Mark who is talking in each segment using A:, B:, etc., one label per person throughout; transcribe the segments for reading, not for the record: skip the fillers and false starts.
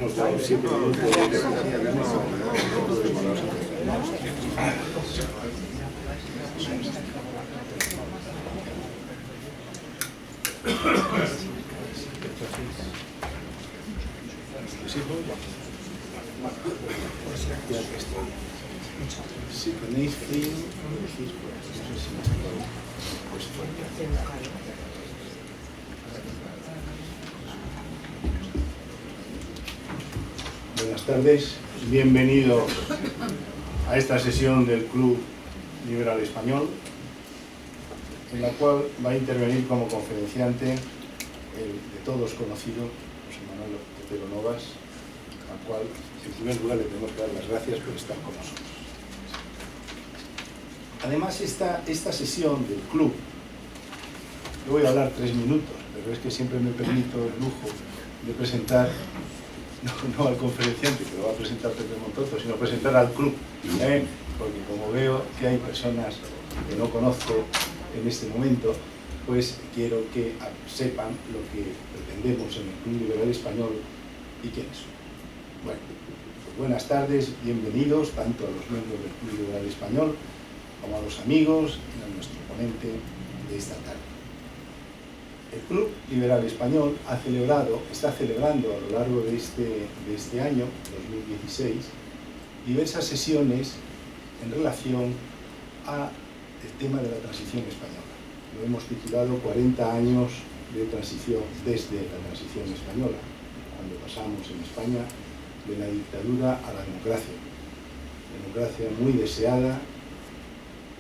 A: nos dan 7 minutos. Si tenéis frío, buenas tardes, bienvenidos a esta sesión del Club Liberal Español, en la cual va a intervenir como conferenciante el de todos conocido José Manuel Otero Novas, al cual en primer lugar le tenemos que dar las gracias por estar con nosotros. Además, esta sesión del club, yo voy a hablar 3 minutos, pero es que siempre me permito el lujo de presentar, no al conferenciante, que lo va a presentar Pepe Montoto, sino presentar al club, porque como veo que hay personas que no conozco en este momento, pues quiero que sepan lo que pretendemos en el Club Liberal Español y quiénes son. Bueno, pues buenas tardes, bienvenidos tanto a los miembros del Club Liberal Español como a los amigos y a nuestro ponente de esta tarde. El Club Liberal Español está celebrando a lo largo de este año, 2016, diversas sesiones en relación al tema de la transición española. Lo hemos titulado 40 años de transición desde la transición española, cuando pasamos en España de la dictadura a la democracia. Democracia muy deseada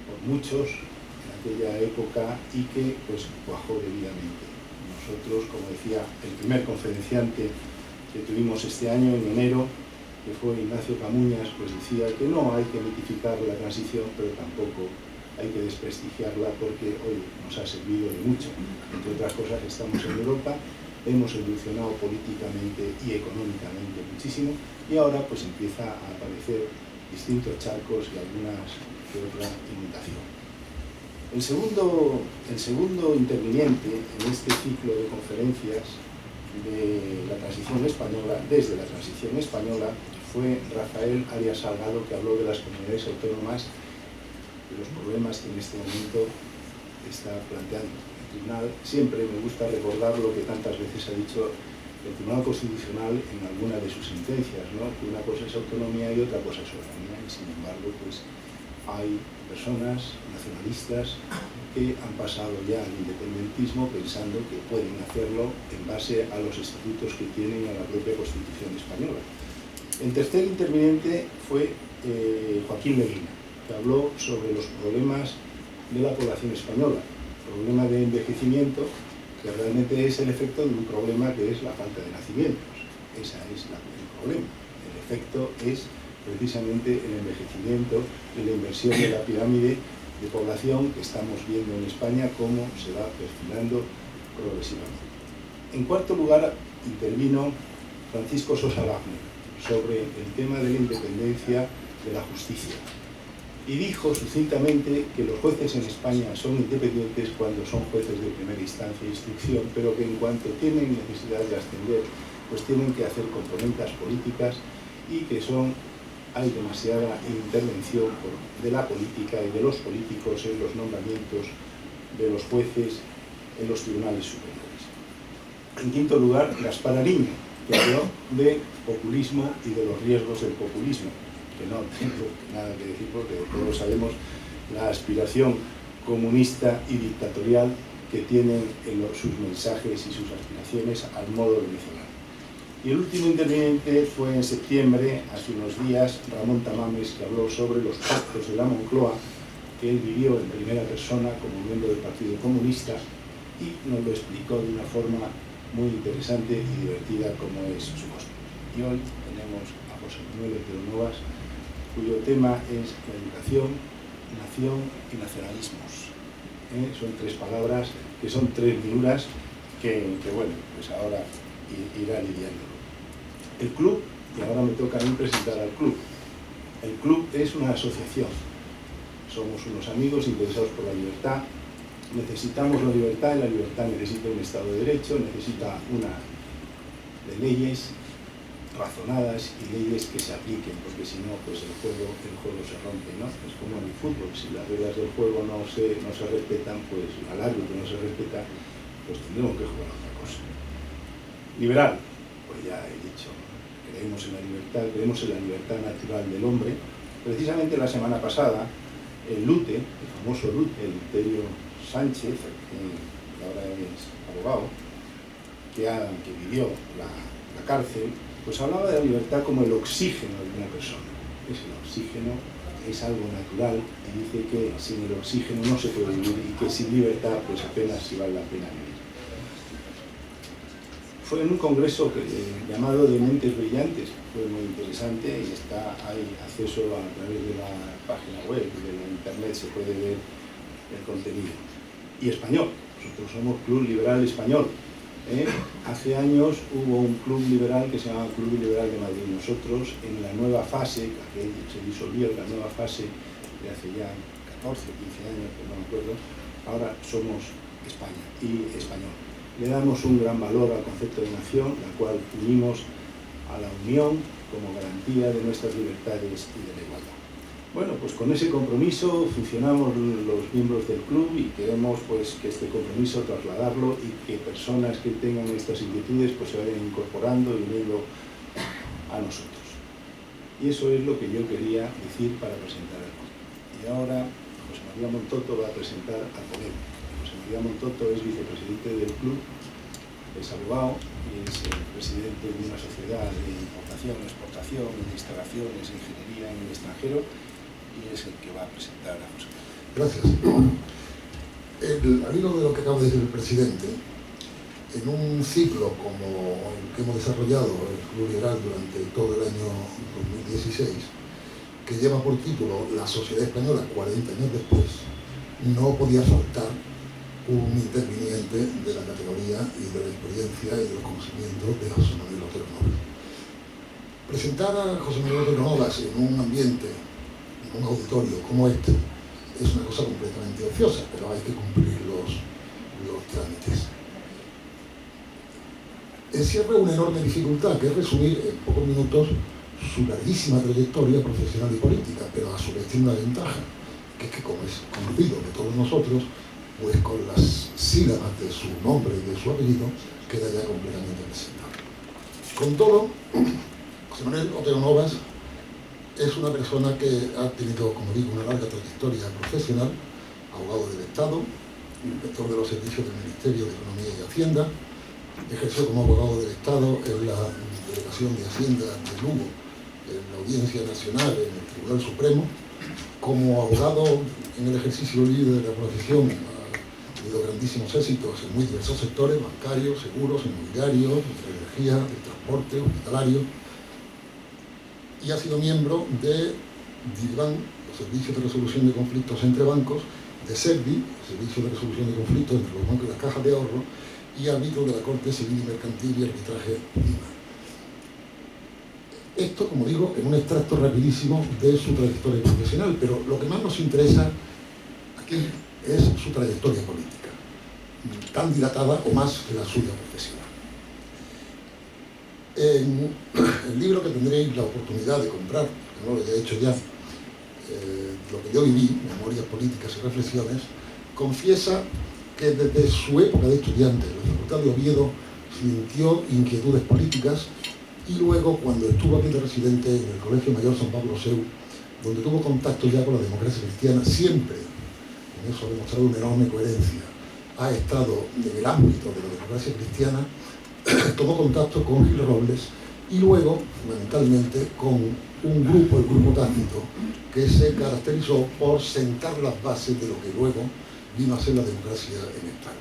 A: por muchos en aquella época y que pues cuajó debidamente. Nosotros, como decía el primer conferenciante que tuvimos este año, en enero, que fue Ignacio Camuñas, pues decía que no hay que mitificar la transición, pero tampoco hay que desprestigiarla porque hoy nos ha servido de mucho. Entre otras cosas, estamos en Europa, hemos evolucionado políticamente y económicamente muchísimo y ahora pues empieza a aparecer distintos charcos y algunas que otra imitación. El segundo interviniente en este ciclo de conferencias de la transición española, desde la transición española, fue Rafael Arias Salgado, que habló de las comunidades autónomas, de los problemas que en este momento está planteando el Tribunal. Siempre me gusta recordar lo que tantas veces ha dicho el Tribunal Constitucional en alguna de sus sentencias, ¿no? Que una cosa es autonomía y otra cosa es soberanía, y sin embargo pues hay personas nacionalistas que han pasado ya al independentismo pensando que pueden hacerlo en base a los estatutos que tienen a la propia Constitución española. El tercer interviniente fue Joaquín Medina, que habló sobre los problemas de la población española, problema de envejecimiento, que realmente es el efecto de un problema que es la falta de nacimientos. Ese es el problema. El efecto es precisamente el envejecimiento y la inversión de la pirámide de población que estamos viendo en España, cómo se va perfilando progresivamente. En cuarto lugar, intervino Francisco Sosa Wagner sobre el tema de la independencia de la justicia y dijo sucintamente que los jueces en España son independientes cuando son jueces de primera instancia e instrucción, pero que en cuanto tienen necesidad de ascender, pues tienen que hacer componentes políticas y que hay demasiada intervención de la política y de los políticos en los nombramientos de los jueces en los tribunales superiores. En quinto lugar, Gaspar Ariño, que habló de populismo y de los riesgos del populismo, que no tengo nada que decir porque todos sabemos la aspiración comunista y dictatorial que tienen en sus mensajes y sus aspiraciones al modo venezolano. Y el último interviniente fue en septiembre, hace unos días, Ramón Tamames, que habló sobre los pactos de la Moncloa, que él vivió en primera persona como miembro del Partido Comunista y nos lo explicó de una forma muy interesante y divertida como es su costumbre. Y hoy tenemos a José Manuel Otero Novas, cuyo tema es la educación, nación y nacionalismos. Son 3 palabras que son 3 figuras que bueno, pues ahora irá lidiándolo. El club, y ahora me toca a mí presentar al club. El club es una asociación. Somos unos amigos interesados por la libertad. Necesitamos la libertad y la libertad necesita un Estado de Derecho, necesita una de leyes razonadas y leyes que se apliquen, porque si no, pues el juego se rompe, ¿no? Es como en el fútbol, si las reglas del juego no se respetan, pues al árbitro no se respeta, pues tendremos que jugar a otra cosa. Liberal, pues ya he dicho, creemos en la libertad natural del hombre. Precisamente la semana pasada, el Lute, el famoso Lute, Eleuterio Sánchez, que ahora es abogado, que vivió la cárcel, pues hablaba de la libertad como el oxígeno de una persona. Es el oxígeno, es algo natural, y dice que sin el oxígeno no se puede vivir y que sin libertad pues apenas si vale la pena vivir. Fue en un congreso llamado de Mentes Brillantes, fue muy interesante y hay acceso a través de la página web, de la internet se puede ver el contenido. Y español, nosotros somos Club Liberal Español. Hace años hubo un club liberal que se llamaba Club Liberal de Madrid. Nosotros en la nueva fase, que se disolvió la nueva fase de hace ya 14 o 15 años, no me acuerdo, ahora somos España y español. Le damos un gran valor al concepto de nación, la cual unimos a la unión como garantía de nuestras libertades y de la igualdad. Bueno, pues con ese compromiso funcionamos los miembros del club y queremos pues que este compromiso trasladarlo y que personas que tengan estas inquietudes pues se vayan incorporando y uniendo a nosotros. Y eso es lo que yo quería decir para presentar el club. Y ahora José María Montoto va a presentar al ponente. José María Montoto es vicepresidente del club, es abogado y es el presidente de una sociedad de importación, exportación, de instalaciones, ingeniería en el extranjero, y es el que va a presentar a José.
B: Gracias. Al hilo de lo que acaba de decir el presidente, en un ciclo como el que hemos desarrollado el Club Liberal durante todo el año 2016, que lleva por título La Sociedad Española 40 años después, no podía faltar un interviniente de la categoría y de la experiencia y de los conocimientos de José Manuel Otero Novas. Presentar a José Manuel Otero Novas en un ambiente, en un auditorio como este, es una cosa completamente ociosa, pero hay que cumplir los trámites. Encierra una enorme dificultad, que es resumir en pocos minutos su larguísima trayectoria profesional y política, pero a su vez tiene una ventaja, que es que, como es conocido de todos nosotros, pues con las sílabas de su nombre y de su apellido queda ya completamente presentado. Con todo, José Manuel Otero Novas es una persona que ha tenido, como digo, una larga trayectoria profesional, abogado del Estado, inspector de los servicios del Ministerio de Economía y Hacienda, ejerció como abogado del Estado en la Delegación de Hacienda de Lugo, en la Audiencia Nacional, en el Tribunal Supremo. Como abogado en el ejercicio libre de la profesión ha tenido grandísimos éxitos en muy diversos sectores, bancarios, seguros, inmobiliarios, de energía, de transporte, hospitalario, y ha sido miembro de DIRBAN, los servicios de resolución de conflictos entre bancos, de SERVI, servicio de resolución de conflictos entre los bancos y las cajas de ahorro, y árbitro de la Corte Civil y Mercantil y Arbitraje Prima. Esto, como digo, en un extracto rapidísimo de su trayectoria profesional, pero lo que más nos interesa aquí es su trayectoria política, tan dilatada o más que la suya profesional. En el libro que tendréis la oportunidad de comprar, que no lo haya hecho ya, lo que yo viví, Memorias Políticas y Reflexiones, confiesa que desde su época de estudiante en la Facultad de Oviedo sintió inquietudes políticas y luego, cuando estuvo aquí de residente en el Colegio Mayor San Pablo Seu, donde tuvo contacto ya con la democracia cristiana, siempre, en eso ha demostrado una enorme coherencia, ha estado en el ámbito de la democracia cristiana, tomó contacto con Gil Robles y luego, fundamentalmente, con un grupo, el Grupo Tácito, que se caracterizó por sentar las bases de lo que luego vino a ser la democracia en España.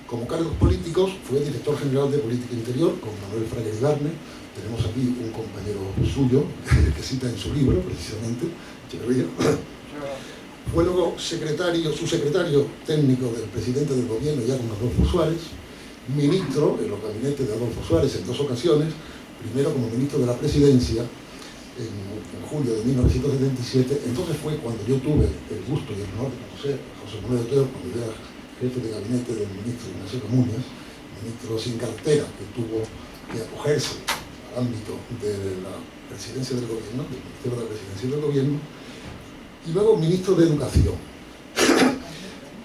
B: Como cargos políticos, fue director general de Política Interior con Manuel Fraga Iribarne. Tenemos aquí un compañero suyo que cita en su libro, precisamente, Echeverría. Fue luego subsecretario técnico del presidente del gobierno, ya con Adolfo Suárez, ministro en los gabinetes de Adolfo Suárez en dos ocasiones, primero como ministro de la Presidencia en julio de 1977. Entonces fue cuando yo tuve el gusto y el honor de conocer a José Manuel Otero, cuando yo era jefe de gabinete del ministro Ignacio Camuñas, ministro sin cartera, que tuvo que acogerse a la ámbito de la presidencia del gobierno, del Ministerio de la Presidencia del Gobierno, y luego ministro de Educación.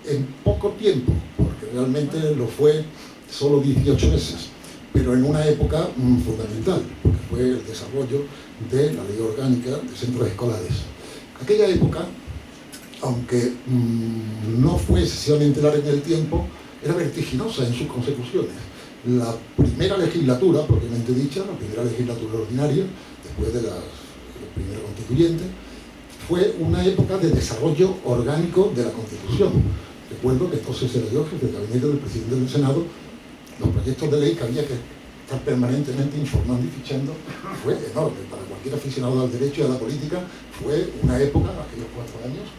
B: En poco tiempo, porque realmente lo fue solo 18 meses, pero en una época fundamental, porque fue el desarrollo de la ley orgánica de centros escolares. Aquella época, aunque no fue excesivamente larga en el tiempo, era vertiginosa en sus consecuciones. La primera legislatura, propiamente dicha, la primera legislatura ordinaria, después de la primera constituyente, fue una época de desarrollo orgánico de la Constitución. Recuerdo que entonces era yo jefe de gabinete del presidente del Senado, los proyectos de ley que había que estar permanentemente informando y fichando fue enorme. Para cualquier aficionado al derecho y a la política fue una época, aquellos 4 años,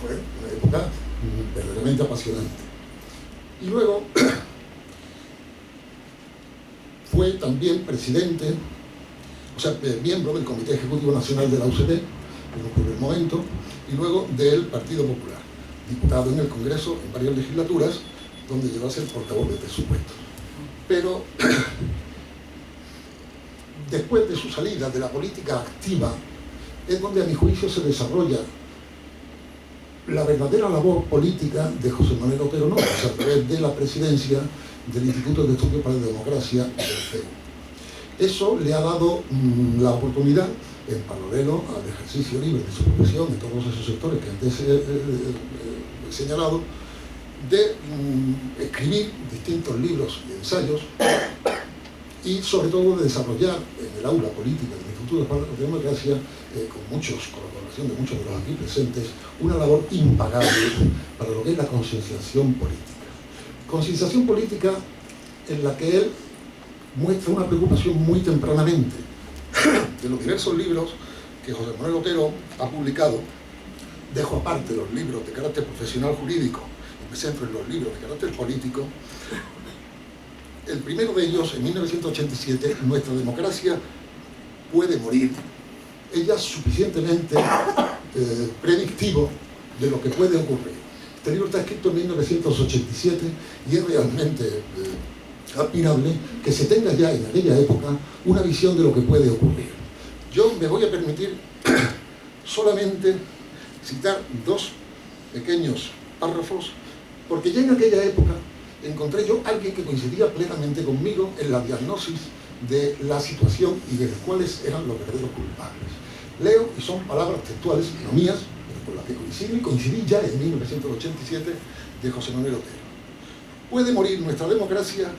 B: fue una época verdaderamente apasionante. Y luego fue también presidente, o sea, miembro del Comité Ejecutivo Nacional de la UCD en un primer momento, y luego del Partido Popular, diputado en el Congreso en varias legislaturas, donde llegó a ser portavoz de presupuestos. Pero después de su salida de la política activa, es donde a mi juicio se desarrolla la verdadera labor política de José Manuel Otero Nogues, a través de la presidencia del Instituto de Estudios para la Democracia del CEU. Eso le ha dado la oportunidad, en paralelo al ejercicio libre de su profesión en todos esos sectores que antes he señalado, de escribir distintos libros y ensayos y sobre todo de desarrollar en el aula política del Instituto para la Democracia, con colaboración de muchos de los aquí presentes, una labor impagable para lo que es la concienciación política. Concienciación política en la que él muestra una preocupación muy tempranamente. De los diversos libros que José Manuel Otero ha publicado, dejo aparte los libros de carácter profesional jurídico y me centro en los libros de carácter político. El primero de ellos, en 1987, Nuestra democracia puede morir, es ya suficientemente predictivo de lo que puede ocurrir. Este libro está escrito en 1987 y es realmente admirable que se tenga ya en aquella época una visión de lo que puede ocurrir. Yo me voy a permitir solamente citar 2 pequeños párrafos, porque ya en aquella época encontré yo a alguien que coincidía plenamente conmigo en la diagnosis de la situación y de cuáles eran los verdaderos culpables. Leo, y son palabras textuales, no mías, pero con las que coincido, y coincidí ya en 1987 de José Manuel Otero. Puede morir nuestra democracia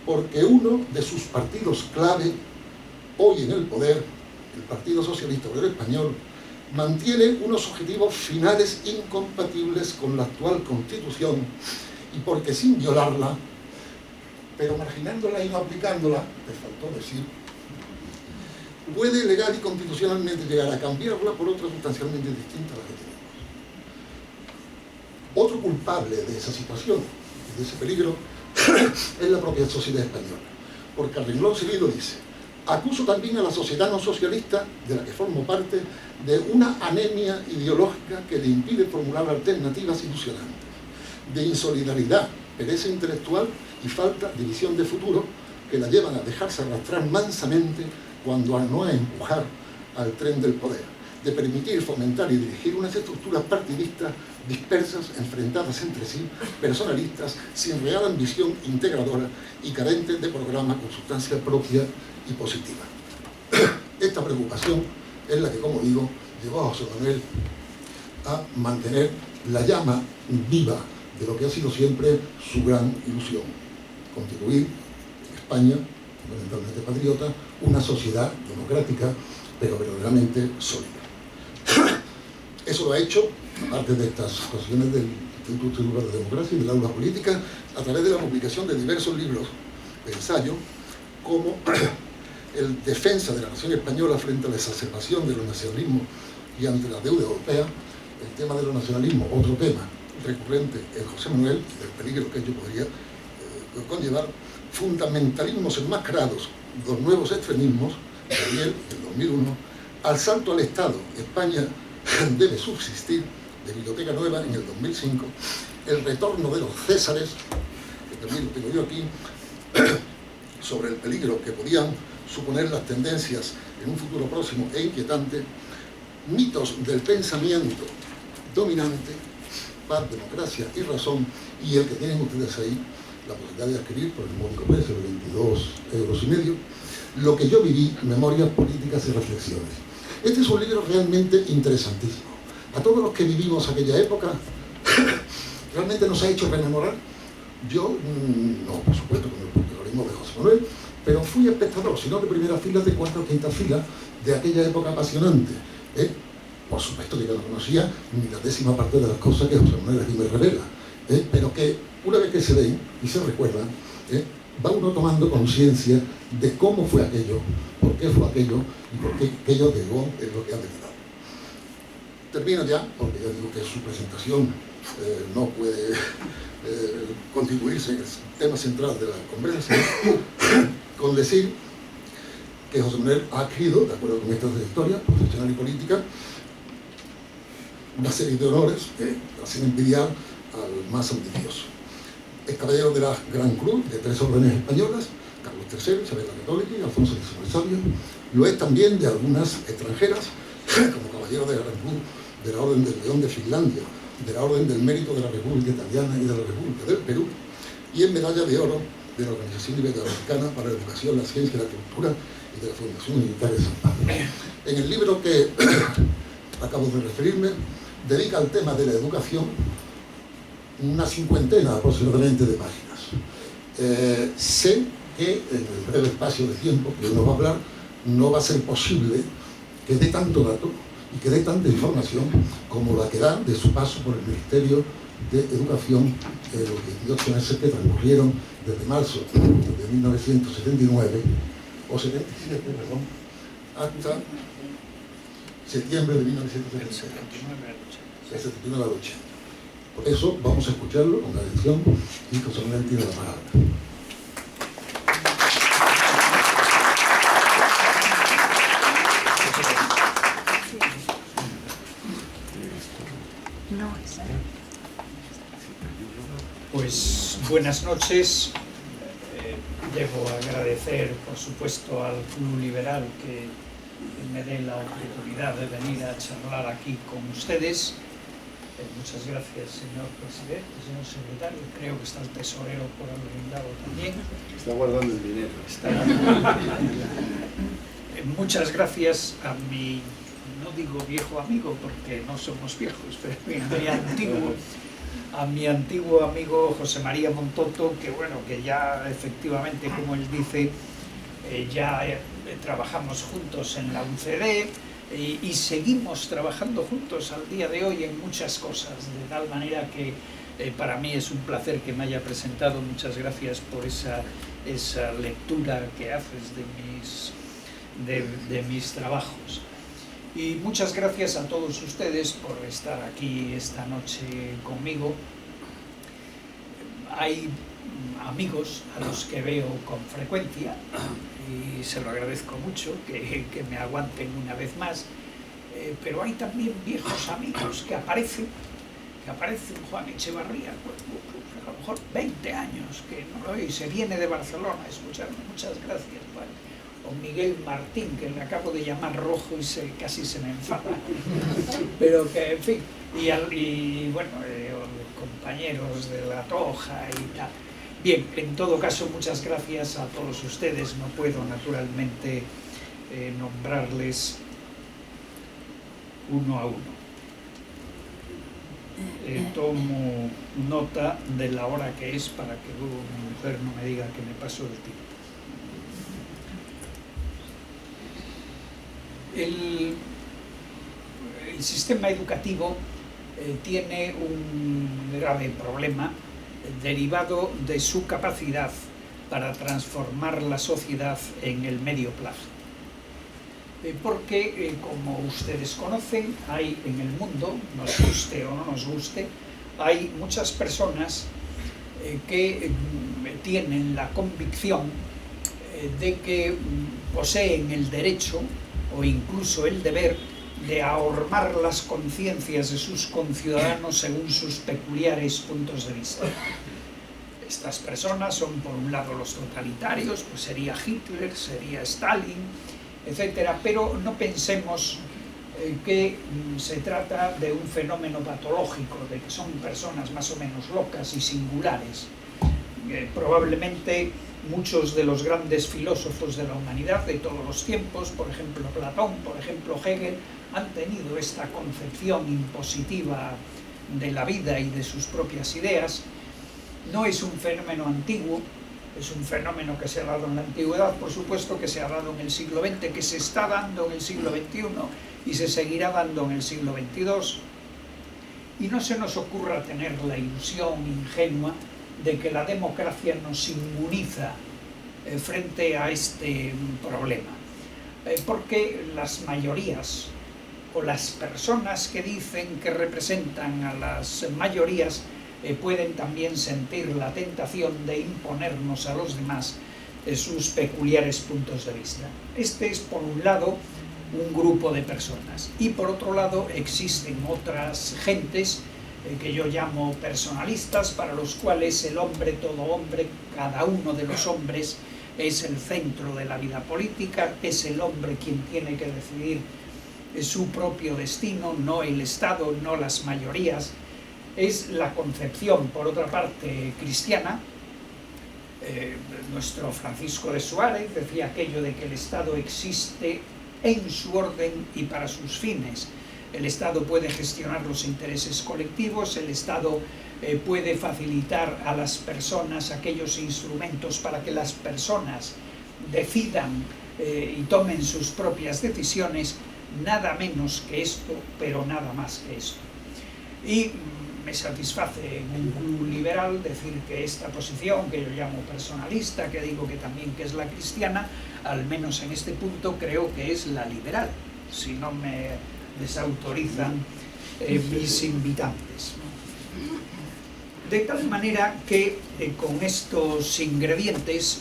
B: porque uno de sus partidos clave, hoy en el poder, el Partido Socialista Obrero Español, mantiene unos objetivos finales incompatibles con la actual Constitución y porque sin violarla, pero marginándola y no aplicándola, te faltó decir, puede legal y constitucionalmente llegar a cambiarla por otra sustancialmente distinta a la que tenemos. Otro culpable de esa situación, de ese peligro, es la propia sociedad española, porque al renglón seguido dice: acuso también a la sociedad no socialista, de la que formo parte, de una anemia ideológica que le impide formular alternativas ilusionantes, de insolidaridad, pereza intelectual y falta de visión de futuro que la llevan a dejarse arrastrar mansamente cuando no a empujar al tren del poder, de permitir, fomentar y dirigir unas estructuras partidistas dispersas, enfrentadas entre sí, personalistas, sin real ambición integradora y carentes de programa con sustancia propia y positiva. Esta preocupación es la que, como digo, llevó a José Manuel a mantener la llama viva de lo que ha sido siempre su gran ilusión: constituir en España, fundamentalmente patriota, una sociedad democrática, pero verdaderamente sólida. Eso lo ha hecho, aparte de estas cuestiones del Instituto de la Democracia y del aula política, a través de la publicación de diversos libros de ensayo, como el Defensa de la Nación Española frente a la exacerbación de los nacionalismos y ante la deuda europea, el tema de los nacionalismos, otro tema recurrente en José Manuel, y del peligro que ello podría conllevar, fundamentalismos enmascarados, los nuevos extremismos, Gabriel, en 2001, al salto al Estado, España debe subsistir, de Biblioteca Nueva, en el 2005, el retorno de los Césares, que también lo tengo yo aquí, sobre el peligro que podían suponer las tendencias en un futuro próximo e inquietante, Mitos del pensamiento dominante, Paz, Democracia y Razón, y el que tienen ustedes ahí la posibilidad de adquirir por el módico precio de 22,5 €, Lo que yo viví, Memorias Políticas y Reflexiones. Este es un libro realmente interesantísimo. A todos los que vivimos aquella época, realmente nos ha hecho rememorar. Yo, no, por supuesto, con el portuguesismo de José Manuel, pero fui espectador, si no de primera fila, de cuarta o quinta fila, de aquella época apasionante. Por supuesto que yo no conocía ni la 10ª parte de las cosas que José Manuel aquí me revela, pero que una vez que se leen y se recuerdan, va uno tomando conciencia de cómo fue aquello, por qué fue aquello y por qué aquello llegó en lo que ha venido. Termino ya, porque ya digo que su presentación no puede constituirse en el tema central de la conversación, con decir que José Manuel ha adquirido, de acuerdo con esta trayectoria profesional y política, una serie de honores que hacen envidiar al más ambicioso. Es caballero de la Gran Cruz de 3 órdenes españolas, Carlos III, Isabel la Católica y Alfonso X el Sabio. Lo es también de algunas extranjeras, como caballero de la Gran Cruz de la Orden del León de Finlandia, de la Orden del Mérito de la República Italiana y de la República del Perú, y en medalla de oro de la Organización Iberoamericana para la Educación, la Ciencia y la Cultura y de la Fundación Militar de San Pablo. En el libro que acabo de referirme, dedica al tema de la educación una 50 aproximadamente de páginas. Sé que en el breve espacio de tiempo que uno va a hablar no va a ser posible que dé tanto dato y que dé tanta información como la que da de su paso por el Ministerio de Educación los 18 meses que transcurrieron desde marzo de 1979, o 77, perdón, hasta septiembre de 1979, de 79 al 80. Por eso vamos a escucharlo con la lección y José Manuel tiene la palabra.
C: Pues buenas noches. Debo agradecer, por supuesto, al Club Liberal que me dé la oportunidad de venir a charlar aquí con ustedes. Muchas gracias, señor presidente, señor secretario. Creo que está el tesorero por algún lado también.
A: Está guardando el dinero.
C: Muchas gracias a mi, no digo viejo amigo porque no somos viejos, pero a mi antiguo amigo José María Montoto, que bueno, que ya efectivamente, como él dice, ya trabajamos juntos en la UCD y seguimos trabajando juntos al día de hoy en muchas cosas, de tal manera que para mí es un placer que me haya presentado. Muchas gracias por esa lectura que haces de mis trabajos. Y muchas gracias a todos ustedes por estar aquí esta noche conmigo. Hay amigos a los que veo con frecuencia y se lo agradezco mucho que me aguanten una vez más, pero hay también viejos amigos que aparecen, Juan Echevarría, a lo mejor 20 años que no lo oí, se viene de Barcelona a escucharme. Muchas gracias, Juan. O Miguel Martín, que le acabo de llamar rojo y casi se me enfada, pero que, en fin, y bueno, compañeros de La Toja y tal. Bien, en todo caso, muchas gracias a todos ustedes. No puedo, naturalmente, nombrarles uno a uno. Tomo nota de la hora que es para que luego mi mujer no me diga que me paso del tiempo. El sistema educativo tiene un grave problema derivado de su capacidad para transformar la sociedad en el medio plazo. Porque, como ustedes conocen, hay en el mundo, nos guste o no nos guste, hay muchas personas que tienen la convicción de que poseen el derecho o incluso el deber de ahormar las conciencias de sus conciudadanos según sus peculiares puntos de vista. Estas personas son, por un lado, los totalitarios, pues sería Hitler, sería Stalin, etcétera, pero no pensemos que se trata de un fenómeno patológico, de que son personas más o menos locas y singulares. Probablemente muchos de los grandes filósofos de la humanidad de todos los tiempos, por ejemplo Platón, por ejemplo Hegel, han tenido esta concepción impositiva de la vida y de sus propias ideas. No es un fenómeno antiguo, es un fenómeno que se ha dado en la antigüedad, por supuesto, que se ha dado en el siglo XX, que se está dando en el siglo XXI y se seguirá dando en el siglo XXII. Y no se nos ocurra tener la ilusión ingenua de que la democracia nos inmuniza frente a este problema. Porque las mayorías o las personas que dicen que representan a las mayorías pueden también sentir la tentación de imponernos a los demás sus peculiares puntos de vista. Este es, por un lado, un grupo de personas, y por otro lado existen otras gentes que yo llamo personalistas, para los cuales el hombre, todo hombre, cada uno de los hombres es el centro de la vida política, es el hombre quien tiene que decidir su propio destino, no el Estado, no las mayorías. Es la concepción, por otra parte, cristiana. Nuestro Francisco de Suárez decía aquello de que el Estado existe en su orden y para sus fines. El Estado puede gestionar los intereses colectivos, el Estado puede facilitar a las personas aquellos instrumentos para que las personas decidan y tomen sus propias decisiones, nada menos que esto, pero nada más que esto. Y me satisface en un club liberal decir que esta posición, que yo llamo personalista, que digo que también que es la cristiana, al menos en este punto creo que es la liberal, si no me desautorizan mis invitantes. De tal manera que con estos ingredientes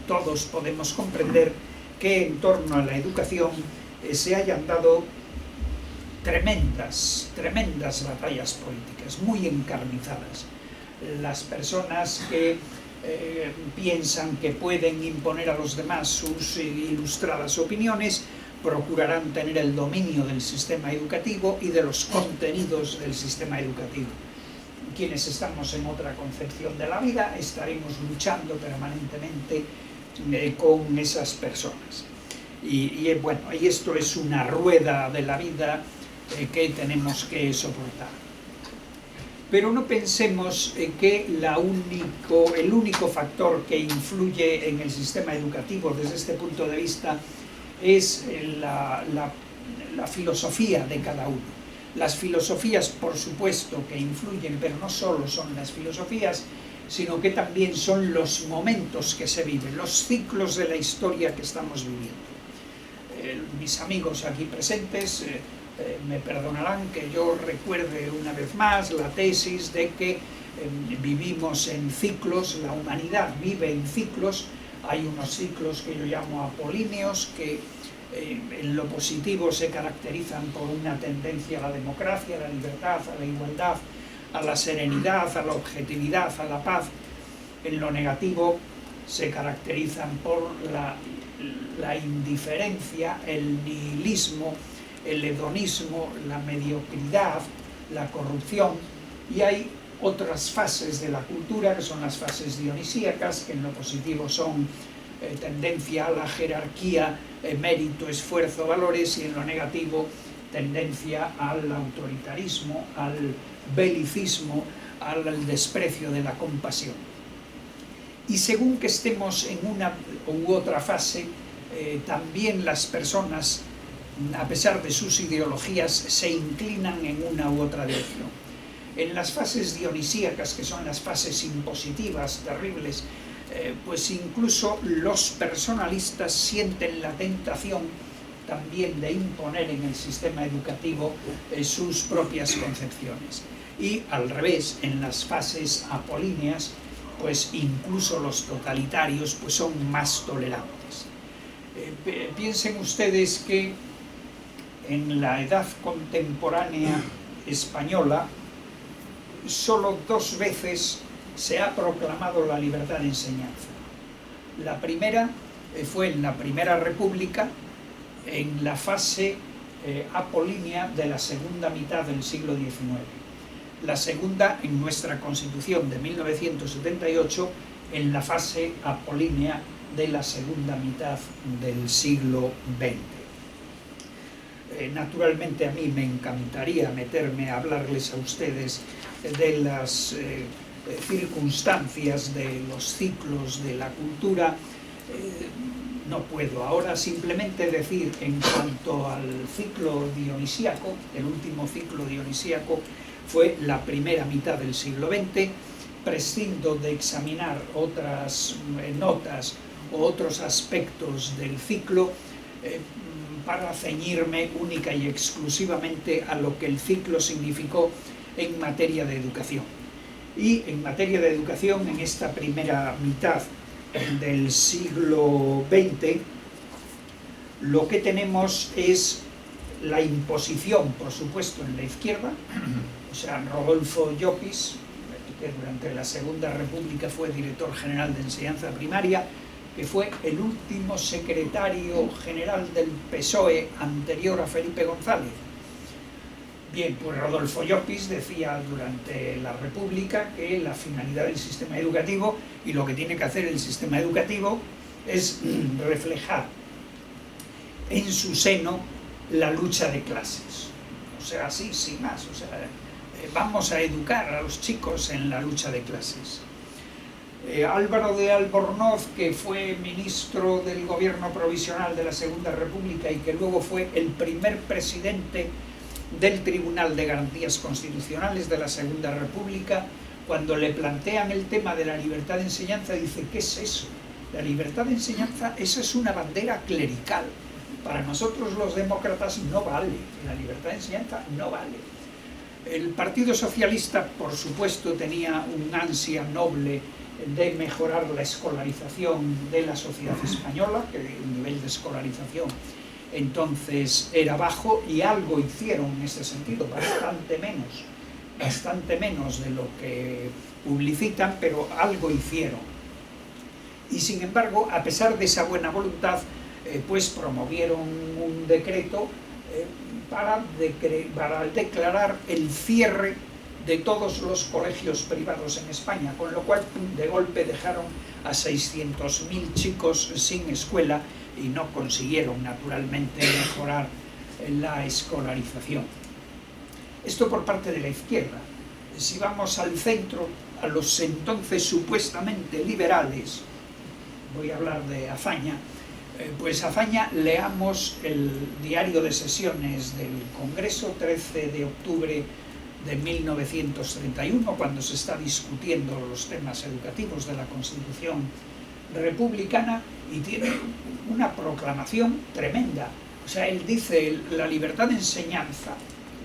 C: todos podemos comprender que en torno a la educación se hayan dado tremendas batallas políticas, muy encarnizadas. Las personas que piensan que pueden imponer a los demás sus ilustradas opiniones procurarán tener el dominio del sistema educativo y de los contenidos del sistema educativo. Quienes estamos en otra concepción de la vida estaremos luchando permanentemente con esas personas. Y bueno, y esto es una rueda de la vida que tenemos que soportar. Pero no pensemos que el único factor que influye en el sistema educativo desde este punto de vista es la filosofía de cada uno. Las filosofías, por supuesto, que influyen, pero no solo son las filosofías, sino que también son los momentos que se viven, los ciclos de la historia que estamos viviendo. Mis amigos aquí presentes me perdonarán que yo recuerde una vez más la tesis de que vivimos en ciclos, la humanidad vive en ciclos. Hay unos ciclos que yo llamo apolíneos, que en lo positivo se caracterizan por una tendencia a la democracia, a la libertad, a la igualdad, a la serenidad, a la objetividad, a la paz. En lo negativo se caracterizan por la indiferencia, el nihilismo, el hedonismo, la mediocridad, la corrupción, y hay otras fases de la cultura que son las fases dionisíacas, que en lo positivo son tendencia a la jerarquía, mérito, esfuerzo, valores, y en lo negativo tendencia al autoritarismo, al belicismo, al desprecio de la compasión. Y según que estemos en una u otra fase, también las personas, a pesar de sus ideologías, se inclinan en una u otra dirección. En las fases dionisíacas, que son las fases impositivas, terribles, pues incluso los personalistas sienten la tentación también de imponer en el sistema educativo sus propias concepciones. Y al revés, en las fases apolíneas, pues incluso los totalitarios pues son más tolerantes. Piensen ustedes que en la edad contemporánea española solo 2 veces se ha proclamado la libertad de enseñanza. La primera fue en la Primera República, en la fase apolínea de la segunda mitad del siglo XIX. La segunda en nuestra Constitución de 1978, en la fase apolínea de la segunda mitad del siglo XX. Naturalmente a mí me encantaría meterme a hablarles a ustedes de las circunstancias de los ciclos de la cultura. No puedo ahora, simplemente decir en cuanto al ciclo dionisíaco, el último ciclo dionisíaco fue la primera mitad del siglo XX. Prescindo de examinar otras notas o otros aspectos del ciclo para ceñirme única y exclusivamente a lo que el ciclo significó en materia de educación. Y en materia de educación, en esta primera mitad del siglo XX, lo que tenemos es la imposición, por supuesto, en la izquierda, o sea, Rodolfo Llopis, que durante la Segunda República fue director general de enseñanza primaria, que fue el último secretario general del PSOE anterior a Felipe González. Bien, pues Rodolfo Llopis decía durante la República que la finalidad del sistema educativo y lo que tiene que hacer el sistema educativo es reflejar en su seno la lucha de clases. O sea, así, sin más. O sea, vamos a educar a los chicos en la lucha de clases. Álvaro de Albornoz, que fue ministro del gobierno provisional de la Segunda República y que luego fue el primer presidente del Tribunal de Garantías Constitucionales de la Segunda República, cuando le plantean el tema de la libertad de enseñanza, dice: ¿qué es eso? La libertad de enseñanza, eso es una bandera clerical. Para nosotros los demócratas no vale, la libertad de enseñanza no vale. El Partido Socialista, por supuesto, tenía un ansia noble de mejorar la escolarización de la sociedad española, que el nivel de escolarización entonces era bajo, y algo hicieron en ese sentido, bastante menos de lo que publicitan, pero algo hicieron. Y sin embargo, a pesar de esa buena voluntad, pues promovieron un decreto para declarar el cierre de todos los colegios privados en España, con lo cual de golpe dejaron a 600.000 chicos sin escuela y no consiguieron naturalmente mejorar la escolarización. Esto por parte de la izquierda. Si vamos al centro, a los entonces supuestamente liberales, voy a hablar de Azaña, pues Azaña, leamos el diario de sesiones del Congreso, 13 de octubre de 1931, cuando se está discutiendo los temas educativos de la Constitución republicana, y tiene una proclamación tremenda. O sea, él dice: la libertad de enseñanza,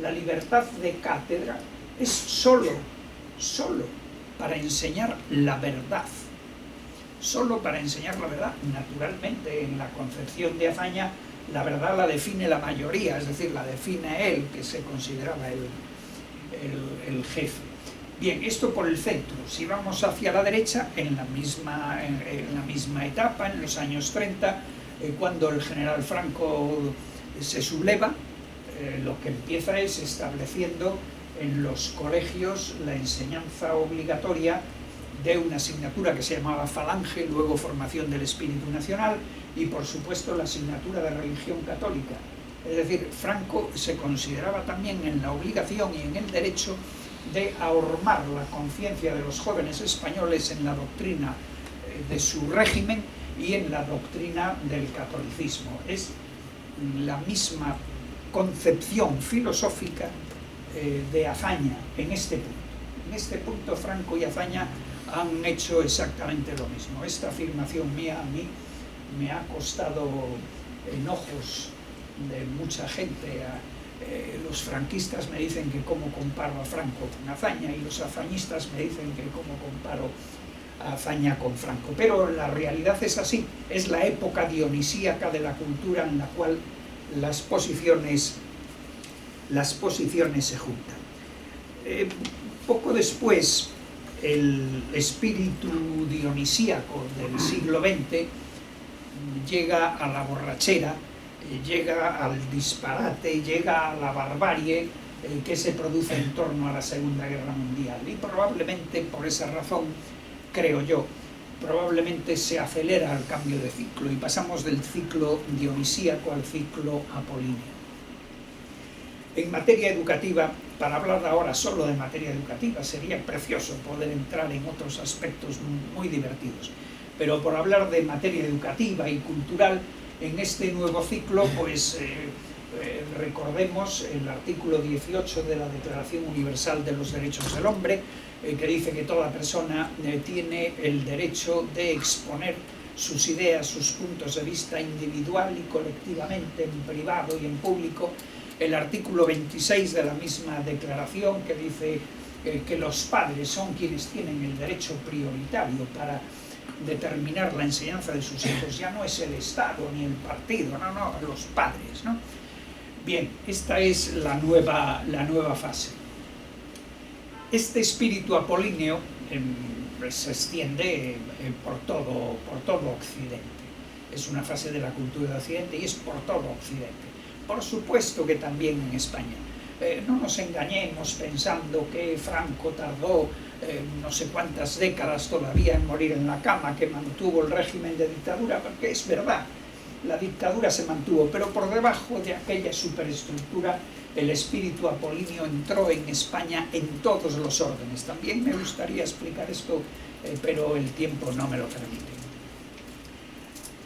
C: la libertad de cátedra es solo para enseñar la verdad. Solo para enseñar la verdad. Naturalmente, en la concepción de Azaña, la verdad la define la mayoría, es decir, la define él, que se consideraba el jefe. Bien, esto por el centro. Si vamos hacia la derecha, en la misma etapa, en los años 30, cuando el general Franco se subleva, lo que empieza es estableciendo en los colegios la enseñanza obligatoria de una asignatura que se llamaba Falange, luego Formación del Espíritu Nacional, y por supuesto la asignatura de Religión Católica. Es decir, Franco se consideraba también en la obligación y en el derecho de ahormar la conciencia de los jóvenes españoles en la doctrina de su régimen y en la doctrina del catolicismo. Es la misma concepción filosófica de Azaña en este punto. En este punto Franco y Azaña han hecho exactamente lo mismo. Esta afirmación mía a mí me ha costado enojos de mucha gente. Los franquistas me dicen que cómo comparo a Franco con Azaña, y los azañistas me dicen que cómo comparo a Azaña con Franco. Pero la realidad es así, es la época dionisíaca de la cultura en la cual las posiciones se juntan. Poco después, el espíritu dionisíaco del siglo XX llega a la borrachera, llega al disparate, llega a la barbarie que se produce en torno a la Segunda Guerra Mundial. Y probablemente por esa razón, creo yo, probablemente se acelera el cambio de ciclo y pasamos del ciclo dionisíaco al ciclo apolíneo. En materia educativa, para hablar ahora solo de materia educativa, sería precioso poder entrar en otros aspectos muy divertidos, pero por hablar de materia educativa y cultural, en este nuevo ciclo, pues recordemos el artículo 18 de la Declaración Universal de los Derechos del Hombre, que dice que toda persona tiene el derecho de exponer sus ideas, sus puntos de vista individual y colectivamente, en privado y en público. El artículo 26 de la misma declaración, que dice que los padres son quienes tienen el derecho prioritario para determinar la enseñanza de sus hijos, ya no es el Estado ni el partido, no, los padres, ¿no? Bien, esta es la nueva fase. Este espíritu apolíneo se extiende por todo Occidente. Es una fase de la cultura de Occidente y es por todo Occidente. Por supuesto que también en España. No nos engañemos pensando que Franco tardó no sé cuántas décadas todavía en morir en la cama, que mantuvo el régimen de dictadura, porque es verdad, la dictadura se mantuvo, pero por debajo de aquella superestructura el espíritu apolíneo entró en España en todos los órdenes. También me gustaría explicar esto, pero el tiempo no me lo permite.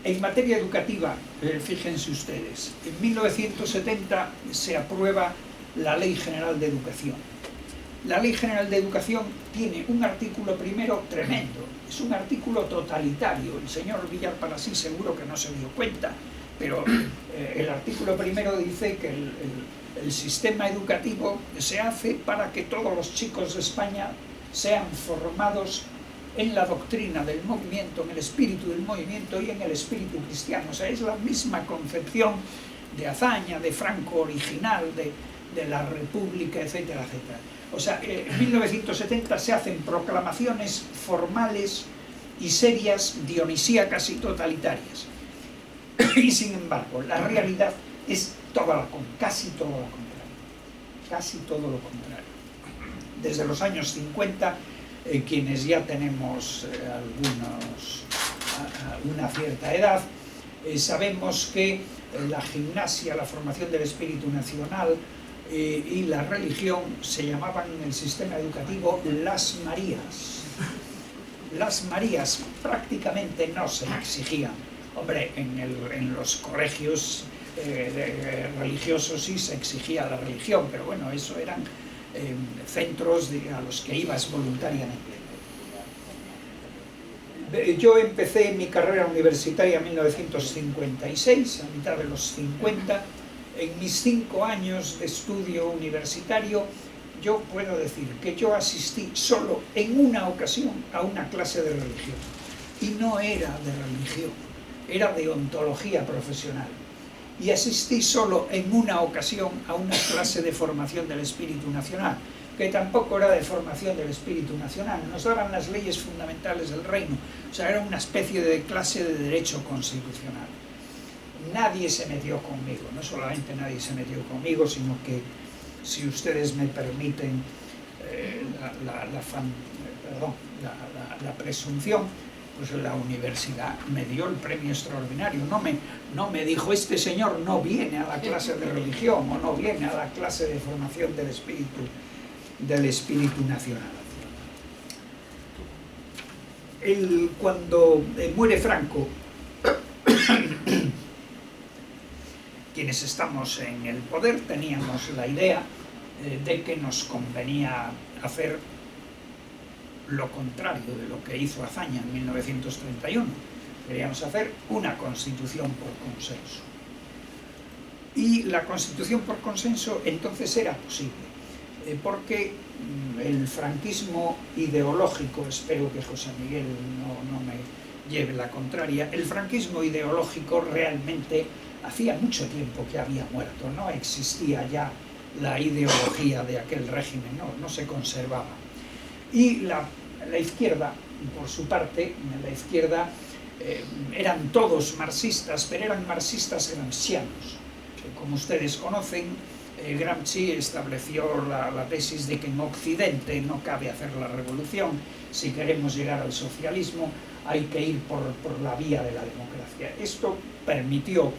C: En materia educativa, fíjense ustedes, en 1970 se aprueba la Ley General de Educación. La Ley General de Educación tiene un artículo primero tremendo, es un artículo totalitario. El señor Villar Palasí seguro que no se dio cuenta, pero el artículo primero dice que el sistema educativo se hace para que todos los chicos de España sean formados en la doctrina del movimiento, en el espíritu del movimiento y en el espíritu cristiano. O sea, es la misma concepción de Azaña, de Franco original, de la República, etcétera, etcétera. O sea, en 1970 se hacen proclamaciones formales y serias, dionisíacas y totalitarias. Y sin embargo, la realidad es casi todo lo contrario. Casi todo lo contrario. Desde los años 50, quienes ya tenemos una cierta edad, sabemos que la gimnasia, la formación del espíritu nacional y la religión se llamaban en el sistema educativo las Marías. Las Marías prácticamente no se exigían. Hombre, en los colegios religiosos sí se exigía la religión, pero bueno, eso eran centros a los que ibas voluntariamente. Yo empecé mi carrera universitaria en 1956, a mitad de los 50. En mis 5 años de estudio universitario, yo puedo decir que yo asistí solo en una ocasión a una clase de religión. Y no era de religión, era de ontología profesional. Y asistí solo en una ocasión a una clase de formación del espíritu nacional, que tampoco era de formación del espíritu nacional, nos daban las leyes fundamentales del reino, o sea, era una especie de clase de derecho constitucional. Nadie se metió conmigo, no solamente nadie se metió conmigo, sino que, si ustedes me permiten la presunción, pues la universidad me dio el premio extraordinario. No me dijo, este señor no viene a la clase de religión o no viene a la clase de formación del espíritu nacional. Cuando muere Franco, quienes estamos en el poder teníamos la idea de que nos convenía hacer lo contrario de lo que hizo Azaña en 1931. Queríamos hacer una constitución por consenso. Y la constitución por consenso entonces era posible, porque el franquismo ideológico, espero que José Miguel no me lleve la contraria, el franquismo ideológico realmente hacía mucho tiempo que había muerto, no existía ya la ideología de aquel régimen, no se conservaba. Y La izquierda, por su parte, la izquierda eran todos marxistas, pero eran marxistas gramscianos. Como ustedes conocen, Gramsci estableció la tesis de que en Occidente no cabe hacer la revolución. Si queremos llegar al socialismo, hay que ir por la vía de la democracia. Esto permitió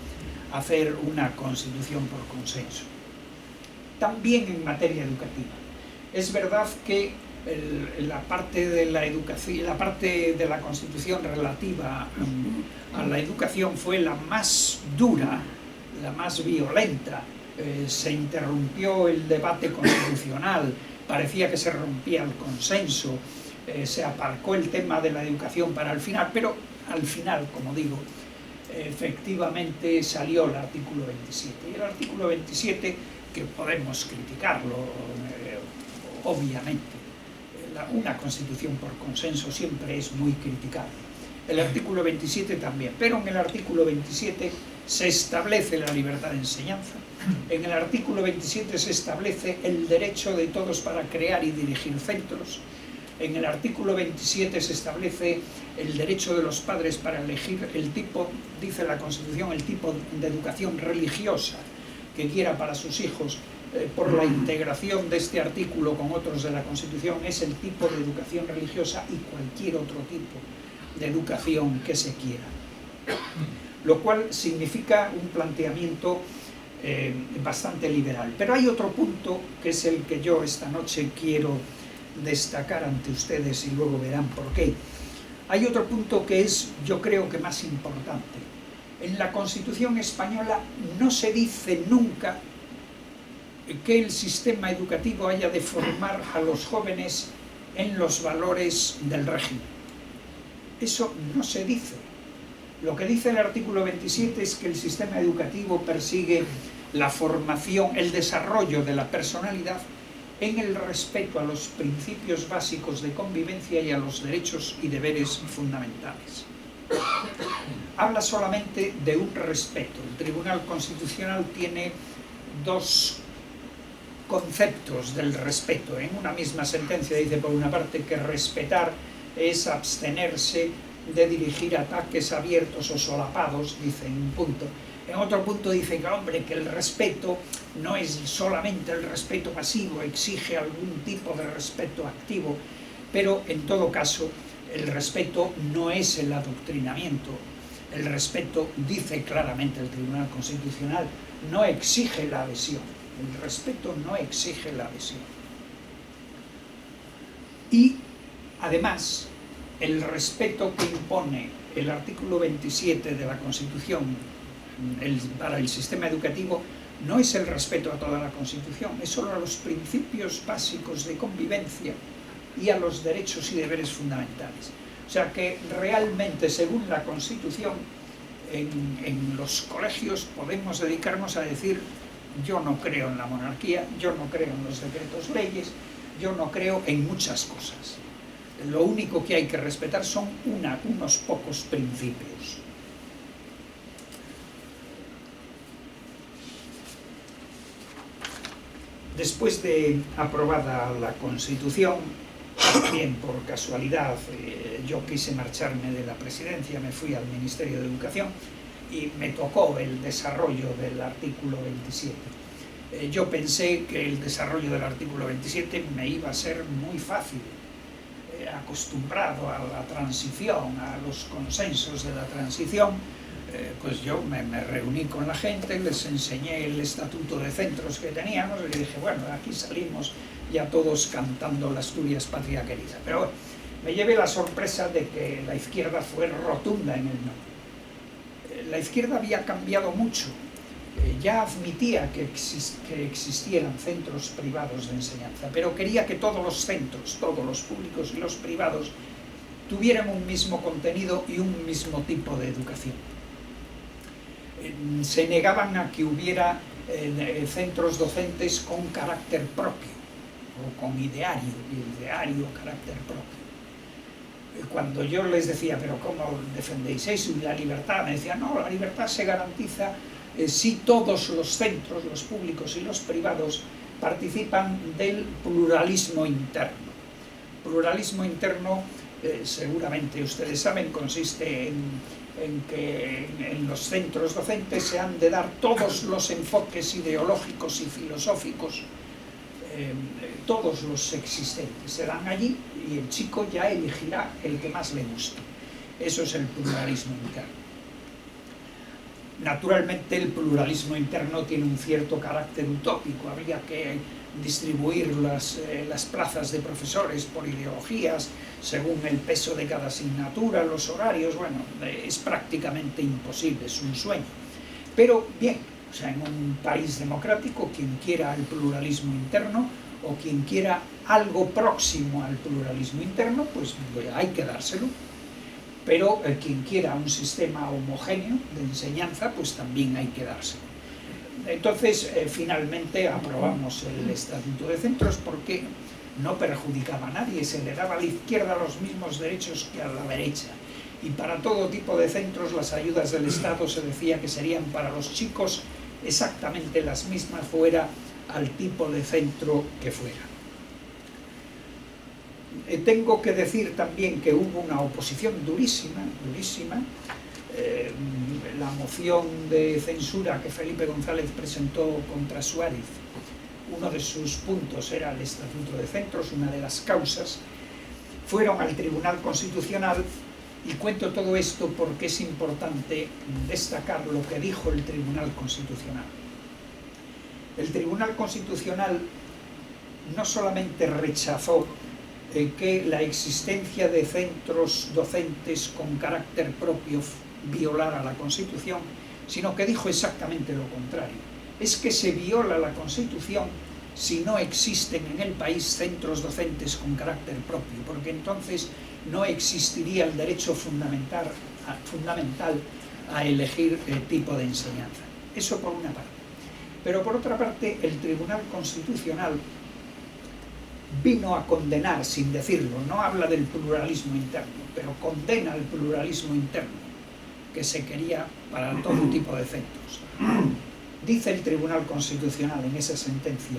C: hacer una constitución por consenso. También en materia educativa. Es verdad que la parte de la educación, la parte de la Constitución relativa a la educación fue la más dura, la más violenta. Se interrumpió el debate constitucional, parecía que se rompía el consenso, se aparcó el tema de la educación para el final, pero al final, como digo, efectivamente salió el artículo 27. Y el artículo 27, que podemos criticarlo, obviamente, una constitución por consenso siempre es muy criticable. El artículo 27 también, pero en el artículo 27 se establece la libertad de enseñanza, en el artículo 27 se establece el derecho de todos para crear y dirigir centros, en el artículo 27 se establece el derecho de los padres para elegir el tipo, dice la Constitución, el tipo de educación religiosa que quiera para sus hijos. Por la integración de este artículo con otros de la Constitución, es el tipo de educación religiosa y cualquier otro tipo de educación que se quiera. Lo cual significa un planteamiento bastante liberal. Pero hay otro punto, que es el que yo esta noche quiero destacar ante ustedes y luego verán por qué. Hay otro punto que es, yo creo que más importante. En la Constitución española no se dice nunca que el sistema educativo haya de formar a los jóvenes en los valores del régimen. Eso no se dice. Lo que dice el artículo 27 es que el sistema educativo persigue la formación, el desarrollo de la personalidad en el respeto a los principios básicos de convivencia y a los derechos y deberes fundamentales. Habla solamente de un respeto. El Tribunal Constitucional tiene dos conceptos del respeto. En una misma sentencia dice, por una parte, que respetar es abstenerse de dirigir ataques abiertos o solapados, dice en un punto. En otro punto dice que, hombre, que el respeto no es solamente el respeto pasivo, exige algún tipo de respeto activo, pero en todo caso el respeto no es el adoctrinamiento. El respeto, dice claramente el Tribunal Constitucional, no exige la adhesión. El respeto no exige la adhesión. Y, además, el respeto que impone el artículo 27 de la Constitución para el sistema educativo no es el respeto a toda la Constitución, es solo a los principios básicos de convivencia y a los derechos y deberes fundamentales. O sea que realmente, según la Constitución, en los colegios podemos dedicarnos a decir: yo no creo en la monarquía, yo no creo en los decretos leyes, yo no creo en muchas cosas. Lo único que hay que respetar son unos pocos principios. Después de aprobada la Constitución, bien por casualidad, yo quise marcharme de la presidencia, me fui al Ministerio de Educación y me tocó el desarrollo del artículo 27. Yo pensé que el desarrollo del artículo 27 me iba a ser muy fácil, acostumbrado a la transición, a los consensos de la transición. Pues yo me reuní con la gente, les enseñé el estatuto de centros que teníamos y dije, bueno, aquí salimos ya todos cantando la Asturias patria querida. Pero bueno, me llevé la sorpresa de que la izquierda fue rotunda en el no. La izquierda había cambiado mucho, ya admitía que existieran centros privados de enseñanza, pero quería que todos los centros, todos los públicos y los privados, tuvieran un mismo contenido y un mismo tipo de educación. Se negaban a que hubiera centros docentes con carácter propio o con ideario, carácter propio. Cuando yo les decía, pero ¿cómo defendéis eso? Y la libertad, me decían, no, la libertad se garantiza si todos los centros, los públicos y los privados, participan del pluralismo interno. pluralismo interno, seguramente ustedes saben, consiste en que en los centros docentes se han de dar todos los enfoques ideológicos y filosóficos, todos los existentes se dan allí y el chico ya elegirá el que más le guste. Eso es el pluralismo interno. Naturalmente el pluralismo interno tiene un cierto carácter utópico, habría que distribuir las plazas de profesores por ideologías, según el peso de cada asignatura, los horarios, bueno, es prácticamente imposible, es un sueño. Pero bien, o sea, en un país democrático, quien quiera el pluralismo interno o quien quiera algo próximo al pluralismo interno, pues hay que dárselo. Pero quien quiera un sistema homogéneo de enseñanza, pues también hay que dárselo. Entonces, finalmente aprobamos el Estatuto de Centros porque no perjudicaba a nadie, se le daba a la izquierda los mismos derechos que a la derecha. Y para todo tipo de centros las ayudas del Estado se decía que serían para los chicos exactamente las mismas, fuera al tipo de centro que fuera. Tengo que decir también que hubo una oposición durísima, la moción de censura que Felipe González presentó contra Suárez, uno de sus puntos era el Estatuto de Centros, una de las causas. Fueron al Tribunal Constitucional, y cuento todo esto porque es importante destacar lo que dijo el Tribunal Constitucional. El Tribunal Constitucional no solamente rechazó que la existencia de centros docentes con carácter propio violara la Constitución, sino que dijo exactamente lo contrario. Es que se viola la Constitución si no existen en el país centros docentes con carácter propio, porque entonces no existiría el derecho fundamental a elegir el tipo de enseñanza. Eso por una parte. Pero por otra parte, el Tribunal Constitucional vino a condenar, sin decirlo, no habla del pluralismo interno, pero condena el pluralismo interno que se quería para todo tipo de centros. Dice el Tribunal Constitucional en esa sentencia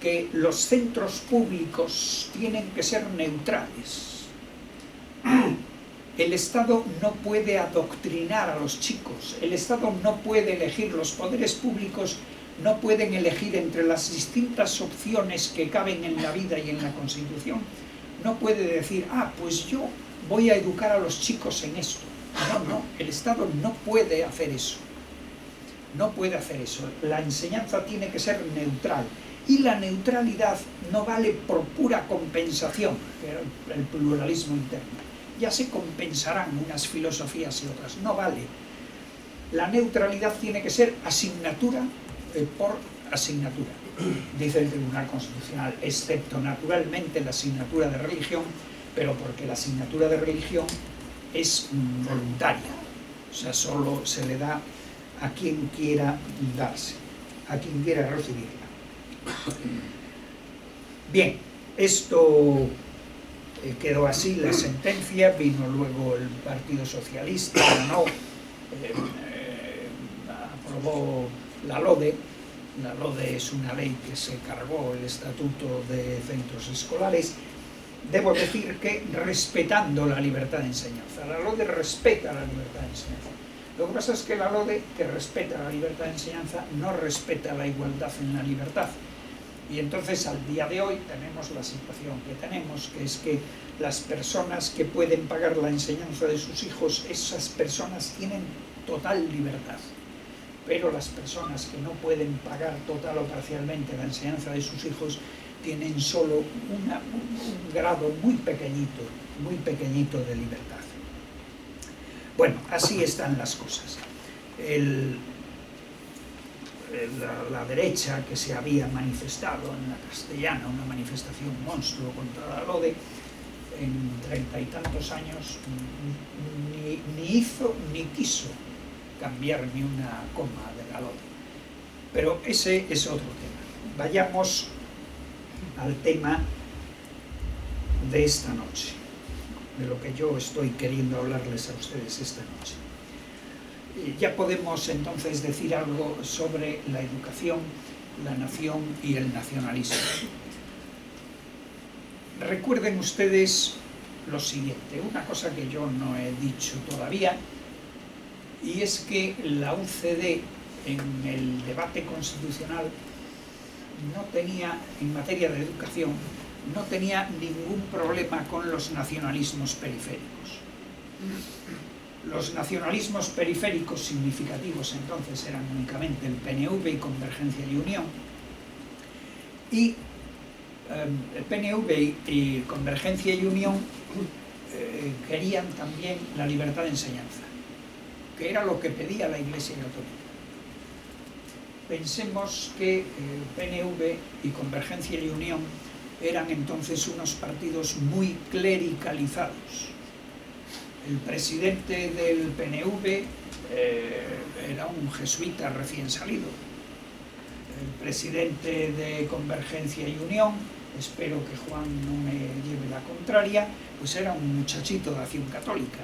C: que los centros públicos tienen que ser neutrales. El Estado no puede adoctrinar a los chicos, el Estado no puede elegir, los poderes públicos no pueden elegir entre las distintas opciones que caben en la vida y en la Constitución. No puede decir, pues yo voy a educar a los chicos en esto. No, el Estado no puede hacer eso. No puede hacer eso. La enseñanza tiene que ser neutral. Y la neutralidad no vale por pura compensación, que era el pluralismo interno. Ya se compensarán unas filosofías y otras. No vale. La neutralidad tiene que ser asignatura por asignatura, dice el Tribunal Constitucional, excepto naturalmente la asignatura de religión, pero porque la asignatura de religión es voluntaria, o sea, solo se le da a quien quiera darse, a quien quiera recibirla. Bien, esto quedó así, la sentencia, vino luego el Partido Socialista, ganó, aprobó la LODE. La LODE es una ley que se cargó el Estatuto de Centros Escolares. Debo decir que respetando la libertad de enseñanza. La LODE respeta la libertad de enseñanza. Lo que pasa es que la LODE, que respeta la libertad de enseñanza, no respeta la igualdad en la libertad. Y entonces al día de hoy tenemos la situación que tenemos, que es que las personas que pueden pagar la enseñanza de sus hijos, esas personas tienen total libertad. Pero las personas que no pueden pagar total o parcialmente la enseñanza de sus hijos tienen solo un grado muy pequeñito de libertad. Bueno, así están las cosas. La derecha que se había manifestado en la Castellana, una manifestación monstruo contra la LODE, en 30 y tantos años ni hizo ni quiso cambiar ni una coma de la LODE. Pero ese es otro tema. Vayamos al tema de esta noche, de lo que yo estoy queriendo hablarles a ustedes esta noche. Ya podemos entonces decir algo sobre la educación, la nación y el nacionalismo. Recuerden ustedes lo siguiente, una cosa que yo no he dicho todavía, y es que la UCD en el debate constitucional no tenía, en materia de educación, no tenía ningún problema con los nacionalismos periféricos. Los nacionalismos periféricos significativos entonces eran únicamente el PNV y Convergencia y Unión, y el PNV y Convergencia y Unión querían también la libertad de enseñanza, que era lo que pedía la Iglesia Católica. Pensemos que PNV y Convergencia y Unión eran entonces unos partidos muy clericalizados. El presidente del PNV era un jesuita recién salido. El presidente de Convergencia y Unión, espero que Juan no me lleve la contraria, pues era un muchachito de Acción Católica.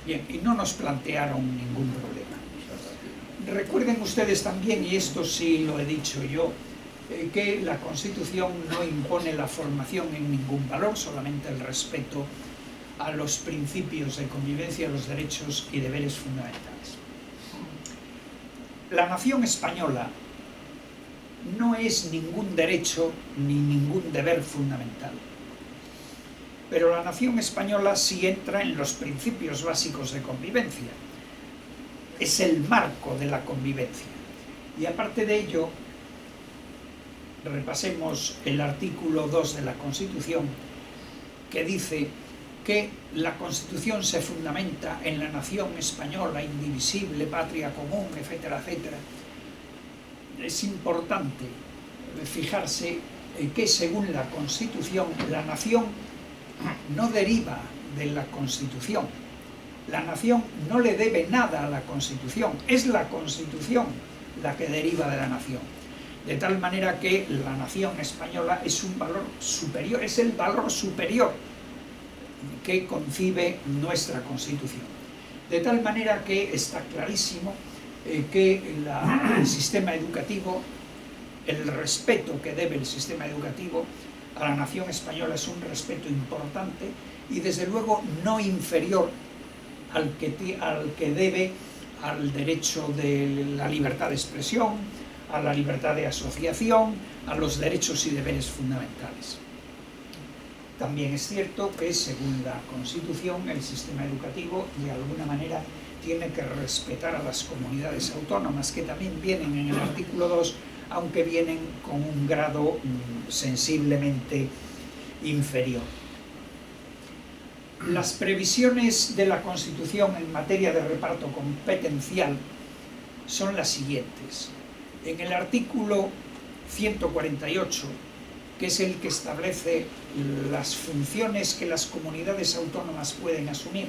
C: Bien, y no nos plantearon ningún problema. Recuerden ustedes también, y esto sí lo he dicho yo, que la Constitución no impone la formación en ningún valor, solamente el respeto a los principios de convivencia, los derechos y deberes fundamentales. La nación española no es ningún derecho ni ningún deber fundamental, pero la nación española sí entra en los principios básicos de convivencia. Es el marco de la convivencia. Y aparte de ello, repasemos el artículo 2 de la Constitución, que dice que la Constitución se fundamenta en la nación española, indivisible, patria común, etcétera, etcétera. Es importante fijarse en que, según la Constitución, la nación no deriva de la Constitución. La nación no le debe nada a la Constitución, es la Constitución la que deriva de la nación. De tal manera que la nación española es un valor superior, es el valor superior que concibe nuestra Constitución. De tal manera que está clarísimo que el sistema educativo, el respeto que debe el sistema educativo a la nación española es un respeto importante y desde luego no inferior al que debe al derecho de la libertad de expresión, a la libertad de asociación, a los derechos y deberes fundamentales. También es cierto que, según la Constitución, el sistema educativo de alguna manera tiene que respetar a las comunidades autónomas, que también vienen en el artículo 2, aunque vienen con un grado sensiblemente inferior. Las previsiones de la Constitución en materia de reparto competencial son las siguientes. En el artículo 148, que es el que establece las funciones que las comunidades autónomas pueden asumir,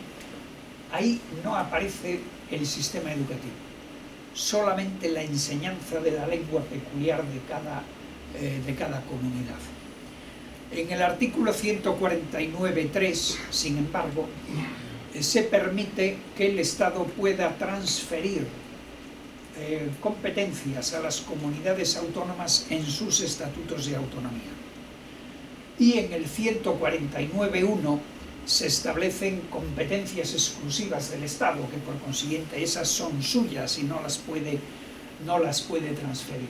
C: ahí no aparece el sistema educativo, solamente la enseñanza de la lengua peculiar de cada comunidad. En el artículo 149.3, sin embargo, se permite que el Estado pueda transferir competencias a las comunidades autónomas en sus estatutos de autonomía. Y en el 149.1 se establecen competencias exclusivas del Estado, que por consiguiente esas son suyas y no las puede transferir.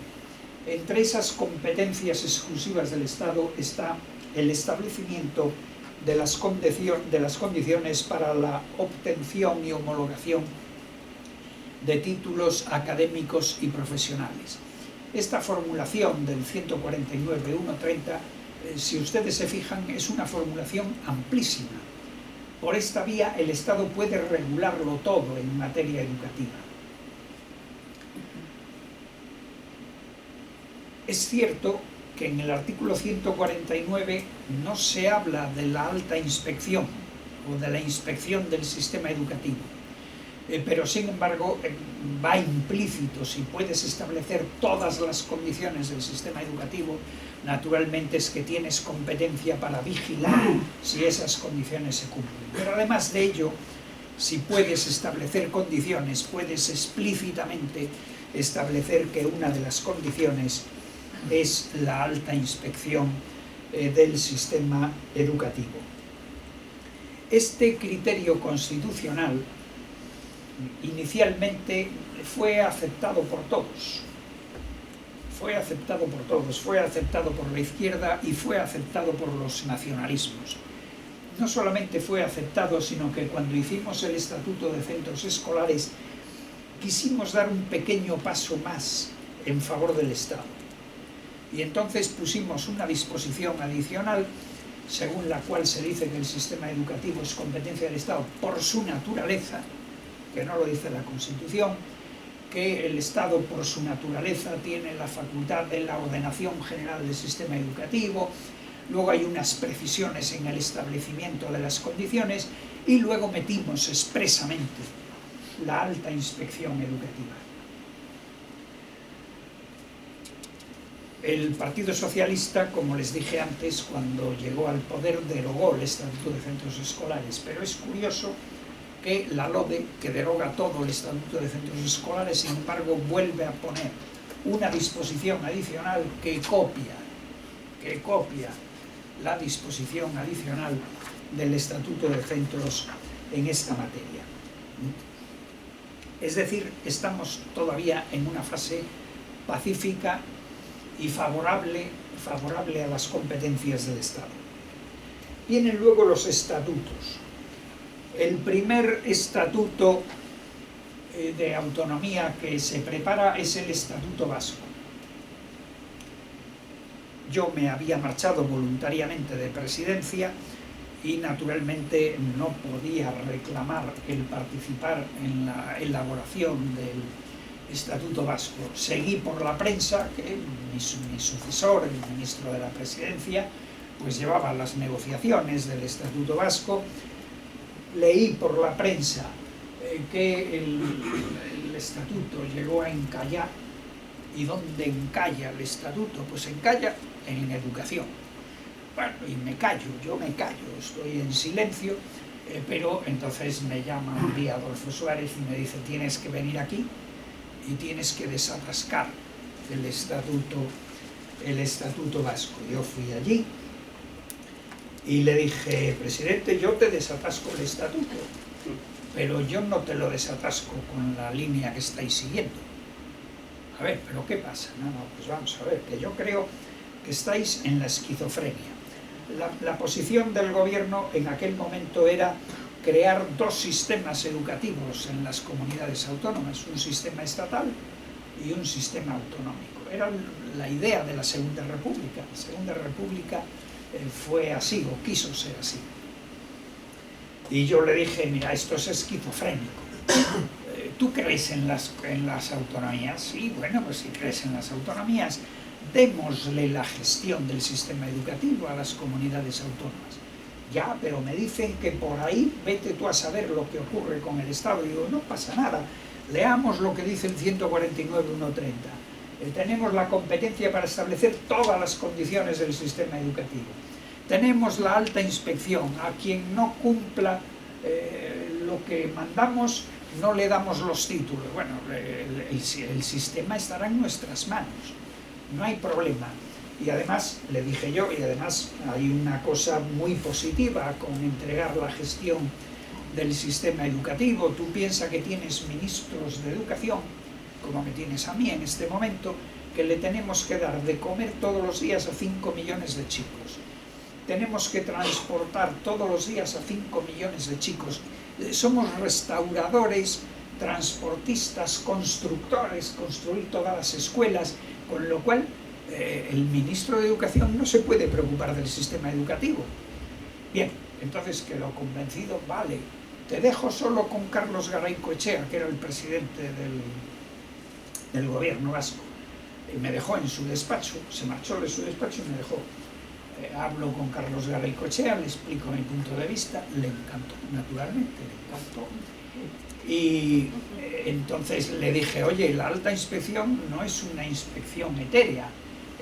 C: Entre esas competencias exclusivas del Estado está el establecimiento de las condiciones para la obtención y homologación de títulos académicos y profesionales. Esta formulación del 149.1.30, si ustedes se fijan, es una formulación amplísima. Por esta vía el Estado puede regularlo todo en materia educativa. Es cierto que en el artículo 149 no se habla de la alta inspección o de la inspección del sistema educativo, pero sin embargo va implícito. Si puedes establecer todas las condiciones del sistema educativo, naturalmente es que tienes competencia para vigilar si esas condiciones se cumplen. Pero además de ello, si puedes establecer condiciones, puedes explícitamente establecer que una de las condiciones es la alta inspección del sistema educativo. Este criterio constitucional inicialmente fue aceptado por todos. Fue aceptado por todos, fue aceptado por la izquierda y fue aceptado por los nacionalismos. No solamente fue aceptado, sino que cuando hicimos el Estatuto de Centros Escolares quisimos dar un pequeño paso más en favor del Estado. Y entonces pusimos una disposición adicional según la cual se dice que el sistema educativo es competencia del Estado por su naturaleza, que no lo dice la Constitución, que el Estado por su naturaleza tiene la facultad de la ordenación general del sistema educativo, luego hay unas precisiones en el establecimiento de las condiciones y luego metimos expresamente la alta inspección educativa. El Partido Socialista, como les dije antes, cuando llegó al poder derogó el Estatuto de Centros Escolares, pero es curioso que la LODE, que deroga todo el Estatuto de Centros Escolares, sin embargo vuelve a poner una disposición adicional que copia la disposición adicional del Estatuto de Centros en esta materia. Es decir, estamos todavía en una fase pacífica y favorable a las competencias del Estado. Vienen luego los estatutos. El primer estatuto de autonomía que se prepara es el Estatuto Vasco. Yo me había marchado voluntariamente de presidencia y naturalmente no podía reclamar el participar en la elaboración del Estatuto Vasco. Seguí por la prensa que mi sucesor, el ministro de la Presidencia, pues llevaba las negociaciones del Estatuto Vasco. Leí por la prensa que el Estatuto llegó a encallar. ¿Y dónde encalla el Estatuto? Pues encalla en educación. Bueno, y yo me callo, estoy en silencio, pero entonces me llama un día Adolfo Suárez y me dice: tienes que venir aquí y tienes que desatascar el Estatuto Vasco. Yo fui allí y le dije: presidente, yo te desatasco el Estatuto, pero yo no te lo desatasco con la línea que estáis siguiendo. A ver, ¿pero qué pasa? No, pues vamos a ver, que yo creo que estáis en la esquizofrenia. La posición del gobierno en aquel momento era crear dos sistemas educativos en las comunidades autónomas, un sistema estatal y un sistema autonómico. Era la idea de la Segunda República. La Segunda República fue así, o quiso ser así. Y yo le dije: mira, esto es esquizofrénico. ¿Tú crees en las autonomías? Sí, bueno, pues si crees en las autonomías, démosle la gestión del sistema educativo a las comunidades autónomas. Ya, pero me dicen que por ahí vete tú a saber lo que ocurre con el Estado. Y digo: no pasa nada, leamos lo que dice el 149.130. Tenemos la competencia para establecer todas las condiciones del sistema educativo. Tenemos la alta inspección. A quien no cumpla lo que mandamos, no le damos los títulos. Bueno, el sistema estará en nuestras manos, no hay problema. Y además, le dije yo, y además hay una cosa muy positiva con entregar la gestión del sistema educativo. Tú piensas que tienes ministros de educación, como me tienes a mí en este momento, que le tenemos que dar de comer todos los días a 5 millones de chicos. Tenemos que transportar todos los días a 5 millones de chicos. Somos restauradores, transportistas, constructores, construir todas las escuelas, con lo cual el ministro de Educación no se puede preocupar del sistema educativo. Bien, entonces quedó convencido. Vale, te dejo solo con Carlos Garaycoechea, que era el presidente del gobierno vasco. Y me dejó en su despacho, se marchó de su despacho y me dejó. Hablo con Carlos Garaycoechea, le explico mi punto de vista, le encantó, naturalmente, le encantó. Y entonces le dije: oye, la alta inspección no es una inspección etérea,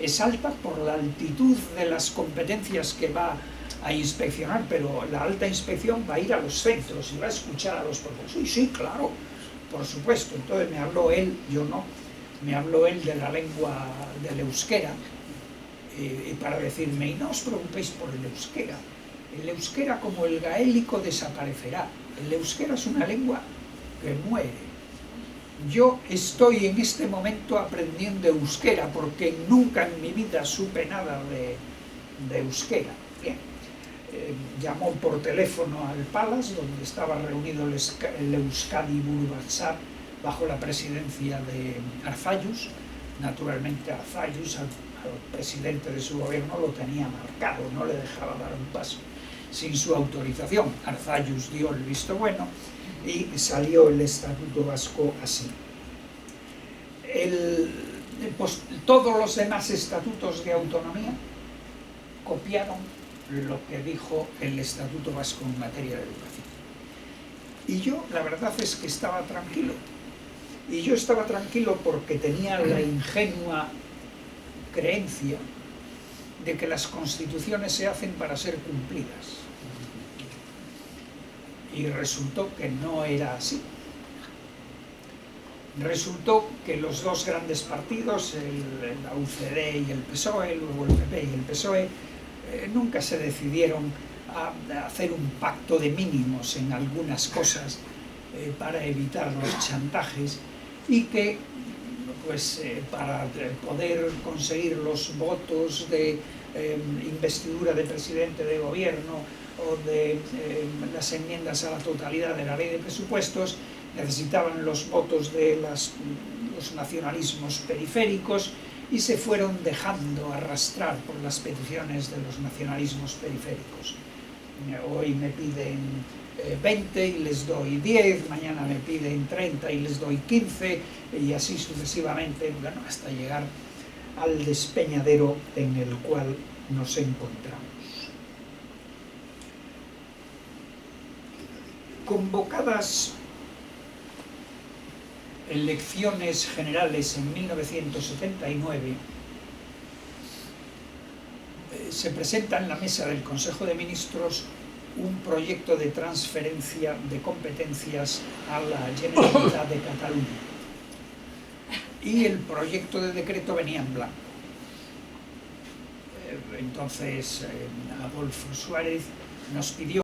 C: es alta por la altitud de las competencias que va a inspeccionar, pero la alta inspección va a ir a los centros y va a escuchar a los profesores. Sí, claro, por supuesto. Entonces me habló él, yo no, me habló él de la lengua del euskera, para decirme, y no os preocupéis por el euskera. El euskera, como el gaélico, desaparecerá. El euskera es una lengua que muere. Yo estoy en este momento aprendiendo euskera porque nunca en mi vida supe nada de euskera. Bien. Llamó por teléfono al Palace, donde estaba reunido el Euskadi Buru Batzar bajo la presidencia de Arzallus. Naturalmente Arzallus, al presidente de su gobierno, lo tenía marcado, no le dejaba dar un paso sin su autorización. Arzallus dio el visto bueno y salió el Estatuto Vasco así. Pues, todos los demás estatutos de autonomía copiaron lo que dijo el Estatuto Vasco en materia de educación. Y yo, la verdad es que estaba tranquilo. Y yo estaba tranquilo porque tenía la ingenua creencia de que las constituciones se hacen para ser cumplidas. Y resultó que no era así. Resultó que los dos grandes partidos, la UCD y el PSOE, luego el PP y el PSOE, nunca se decidieron a hacer un pacto de mínimos en algunas cosas para evitar los chantajes, y que pues, para poder conseguir los votos de investidura de presidente de gobierno o de las enmiendas a la totalidad de la ley de presupuestos, necesitaban los votos de los nacionalismos periféricos, y se fueron dejando arrastrar por las peticiones de los nacionalismos periféricos. Hoy me piden 20 y les doy 10, mañana me piden 30 y les doy 15, y así sucesivamente, bueno, hasta llegar al despeñadero en el cual nos encontramos. Convocadas elecciones generales en 1979, se presenta en la mesa del Consejo de Ministros un proyecto de transferencia de competencias a la Generalitat de Cataluña. Y el proyecto de decreto venía en blanco. Entonces, Adolfo Suárez nos pidió